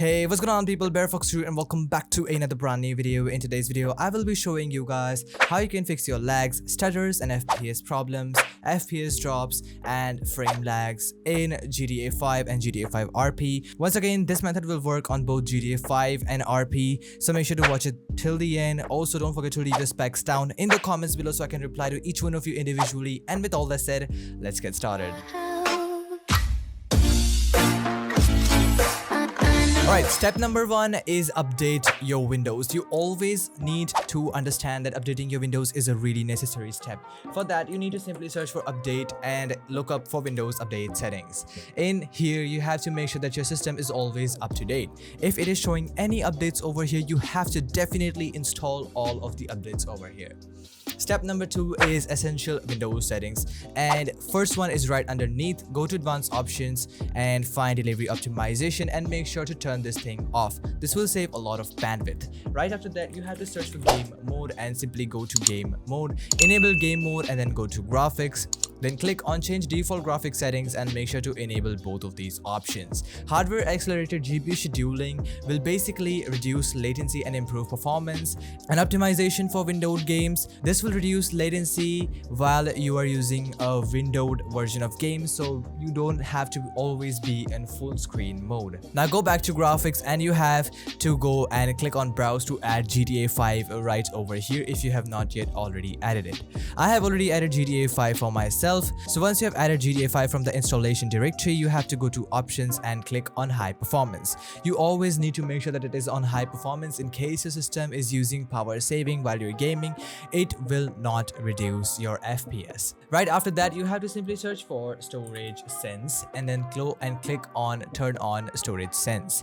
Hey, what's going on people, BearFox here and welcome back to another brand new video. In today's video, I will be showing you guys how you can fix your lags, stutters and FPS problems, FPS drops and frame lags in GTA 5 and GTA 5 RP. Once again, this method will work on both GTA 5 and RP, so make sure to watch it till the end. Also, don't forget to leave your specs down in the comments below so I can reply to each one of you individually. And with all that said, let's get started. Alright, step number 1 is update your Windows. You always need to understand that updating your Windows is a really necessary step. For that, you need to simply search for update and look up for Windows update settings. In here, you have to make sure that your system is always up to date. If it is showing any updates over here, you have to definitely install all of the updates over here. Step number 2 is essential Windows settings, and first one is right underneath. Go to advanced options and find delivery optimization and make sure to turn this thing off. This will save a lot of bandwidth. Right after that, you have to search for game mode and simply go to game mode, enable game mode and then go to graphics. Then click on change default graphics settings and make sure to enable both of these options. Hardware accelerated GPU scheduling will basically reduce latency and improve performance. And optimization for windowed games. This will reduce latency while you are using a windowed version of games, so you don't have to always be in full screen mode. Now go back to graphics and you have to go and click on browse to add GTA 5 right over here if you have not yet already added it. I have already added GTA 5 for myself. So once you have added GTA 5 from the installation directory, you have to go to options and click on high performance. You always need to make sure that it is on high performance in case your system is using power saving while you're gaming. It will not reduce your FPS. Right after that, you have to simply search for storage sense and then go and click on turn on storage sense.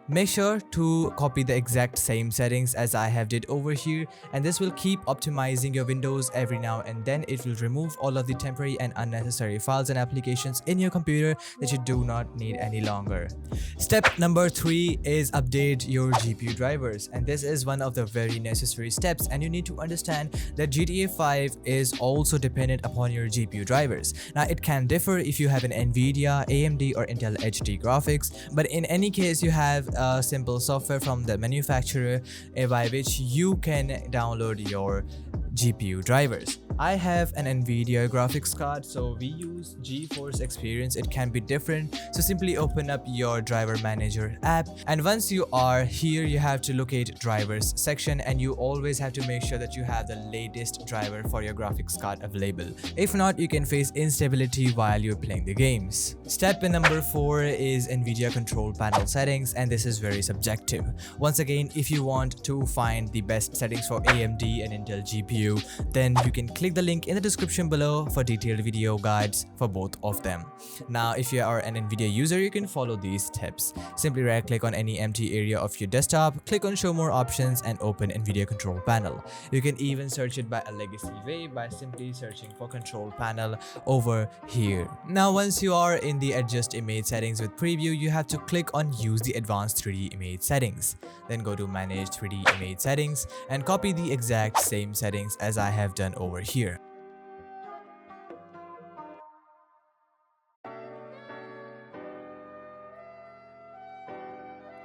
Make sure to copy the exact same settings as I have did over here, and this will keep optimizing your Windows every now and then. It will remove all of the temporary and unnecessary files and applications in your computer that you do not need any longer. Step number 3 is update your GPU drivers, and this is one of the very necessary steps, and you need to understand that GTA 5 is also dependent upon your GPU drivers. Now it can differ if you have an Nvidia, AMD or Intel HD graphics, but in any case you have a simple software from the manufacturer by which you can download your GPU drivers. I have an Nvidia graphics card, so we use GeForce Experience. It can be different, so simply open up your driver manager app, and once you are here, you have to locate drivers section, and you always have to make sure that you have the latest driver for your graphics card available. If not, you can face instability while you're playing the games. Step number 4 is Nvidia control panel settings, and this is very subjective. Once again, if you want to find the best settings for AMD and Intel GPU, then you can click the link in the description below for detailed video guides for both of them. Now, if you are an Nvidia user, you can follow these tips. Simply right click on any empty area of your desktop, click on show more options and open Nvidia control panel. You can even search it by a legacy way by simply searching for control panel over here. Now once you are in the adjust image settings with preview, you have to click on use the advanced 3D image settings. Then go to manage 3D image settings and copy the exact same settings as I have done over here.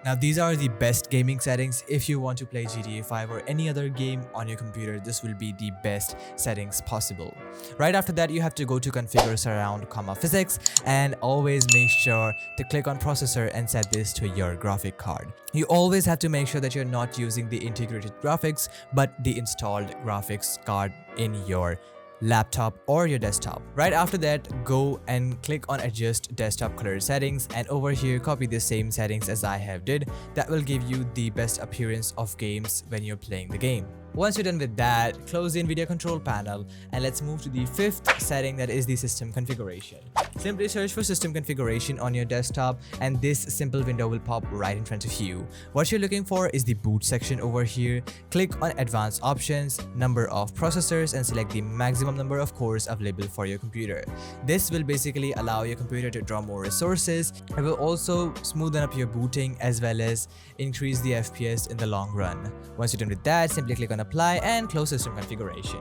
Now these are the best gaming settings. If you want to play GTA 5 or any other game on your computer, this will be the best settings possible. Right after that, you have to go to configure surround physics and always make sure to click on processor and set this to your graphic card. You always have to make sure that you're not using the integrated graphics but the installed graphics card in your laptop or your desktop. Right after that, go and click on adjust desktop color settings, and over here copy the same settings as I have did. That will give you the best appearance of games when you're playing the game. Once you're done with that, close the Nvidia control panel and let's move to the 5th setting, that is the system configuration. Simply search for system configuration on your desktop and this simple window will pop right in front of you. What you're looking for is the boot section over here. Click on advanced options, number of processors and select the maximum number of cores available for your computer. This will basically allow your computer to draw more resources. It will also smoothen up your booting as well as increase the FPS in the long run. Once you're done with that, simply click on apply and close system configuration.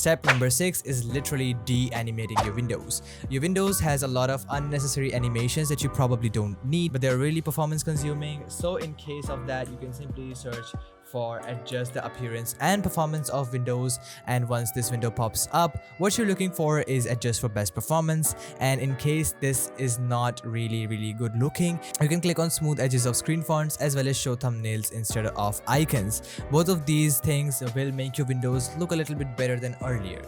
Step number 6 is literally de-animating your Windows. Your Windows has a lot of unnecessary animations that you probably don't need, but they're really performance consuming. So in case of that, you can simply search for adjust the appearance and performance of Windows, and once this window pops up, what you're looking for is adjust for best performance. And in case this is not really good looking, you can click on smooth edges of screen fonts as well as show thumbnails instead of icons. Both of these things will make your Windows look a little bit better than earlier.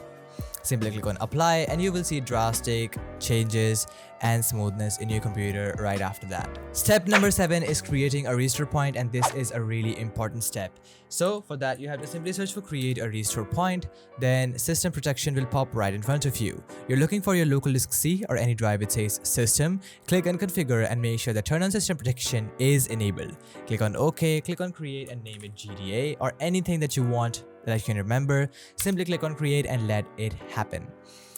Simply click on apply and you will see drastic changes and smoothness in your computer right after that. Step number 7 is creating a restore point, and this is a really important step. So for that, you have to simply search for create a restore point, then system protection will pop right in front of you. You're looking for your local disk C or any drive it says system. Click on configure and make sure the turn on system protection is enabled. Click on OK, click on create and name it GDA or anything that you want that you can remember. Simply click on create and let it happen.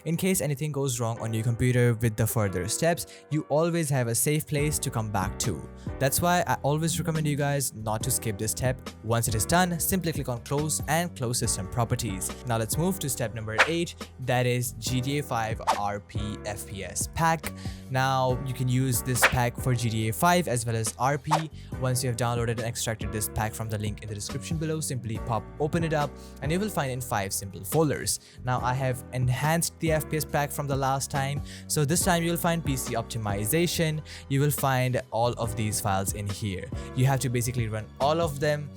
In case anything goes wrong on your computer with the further steps, you always have a safe place to come back to. That's why I always recommend you guys not to skip this step. Once it is done, simply click on close and close system properties. Now let's move to step number 8, that is GTA 5 RP FPS Pack. Now you can use this pack for GTA 5 as well as RP. Once you have downloaded and extracted this pack from the link in the description below, simply open it up and you will find in 5 simple folders. Now I have enhanced the FPS pack from the last time, so this time you'll find PC optimization. You will find all of these files in here. You have to basically run all of them,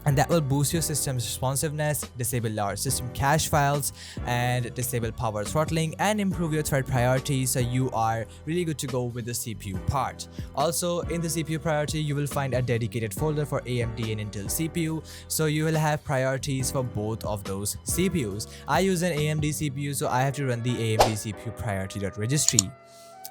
and that will boost your system's responsiveness, disable large system cache files, and disable power throttling and improve your thread priority, so you are really good to go with the CPU part. Also in the CPU priority, you will find a dedicated folder for AMD and Intel CPU, so you will have priorities for both of those CPUs. I use an AMD CPU, so I have to run the AMD CPU priority.registry.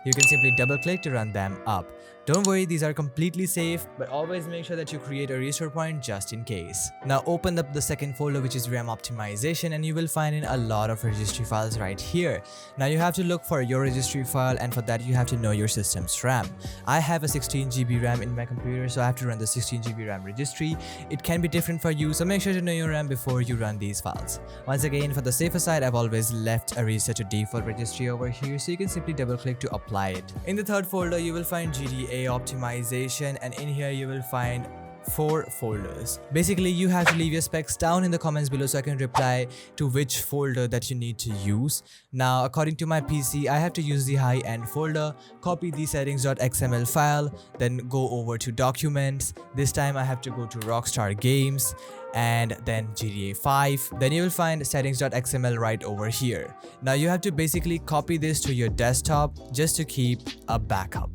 You can simply double click to run them up. Don't worry, these are completely safe, but always make sure that you create a restore point just in case. Now open up the second folder, which is RAM optimization, and you will find in a lot of registry files right here. Now you have to look for your registry file, and for that you have to know your system's RAM. I have a 16 GB RAM in my computer, so I have to run the 16 GB RAM registry. It can be different for you, so make sure to know your RAM before you run these files. Once again, for the safer side, I've always left a reset to default registry over here, so you can simply double click to apply it. In the third folder, you will find GDA optimization, and in here you will find 4 folders. Basically, you have to leave your specs down in the comments below so I can reply to which folder that you need to use. Now, according to my PC, I have to use the high-end folder, copy the settings.xml file, then go over to documents. This time I have to go to Rockstar Games and then GTA 5. Then you will find settings.xml right over here. Now you have to basically copy this to your desktop just to keep a backup.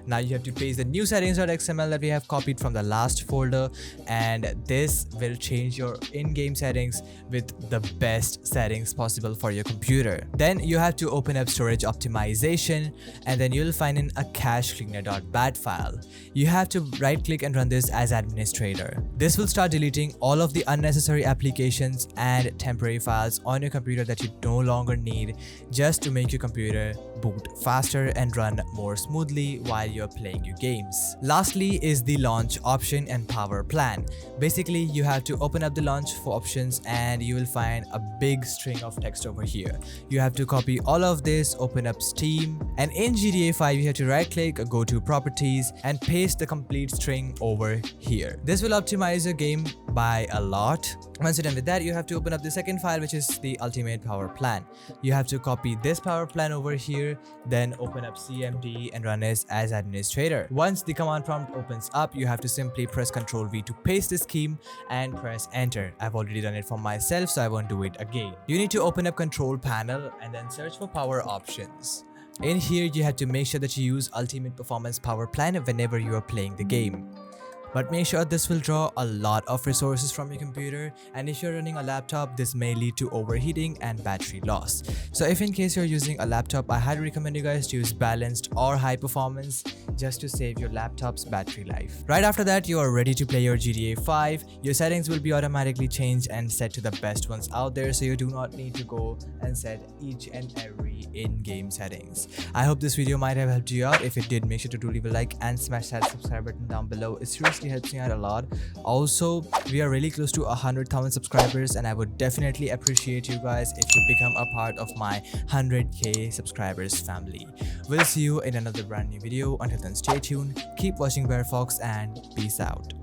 Now you have to paste the new settings.xml that we have copied from the last folder, and this will change your in-game settings with the best settings possible for your computer. Then you have to open up storage optimization, and then you'll find in a cache cleaner.bat file. You have to right click and run this as administrator. This will start deleting all of the unnecessary applications and temporary files on your computer that you no longer need, just to make your computer boot faster and run more smoothly while you're playing your games. Lastly is the launch option and power plan. Basically, you have to open up the launch for options and you will find a big string of text over here. You have to copy all of this, open up Steam, and in GTA 5 you have to right click, go to properties and paste the complete string over here. This will optimize your game by a lot. Once you're done with that, you have to open up the second file, which is the ultimate power plan. You have to copy this power plan over here, then open up CMD and run it as administrator. Once the command prompt opens up, you have to simply press Ctrl V to paste the scheme and press enter. I've already done it for myself, so I won't do it again. You need to open up control panel and then search for power options. In here, you have to make sure that you use ultimate performance power plan whenever you are playing the game. But make sure this will draw a lot of resources from your computer, and if you're running a laptop, this may lead to overheating and battery loss. So if in case you're using a laptop, I highly recommend you guys to use balanced or high performance just to save your laptop's battery life. Right after that, you are ready to play your GTA 5. Your settings will be automatically changed and set to the best ones out there, so you do not need to go and set each and every in-game settings. I hope this video might have helped you out. If it did, make sure to leave a like and smash that subscribe button down below. It seriously honestly helps me out a lot. Also, we are really close to 100,000 subscribers, and I would definitely appreciate you guys if you become a part of my 100k subscribers family. We'll see you in another brand new video. Until then, stay tuned, keep watching Bear Fox, and peace out.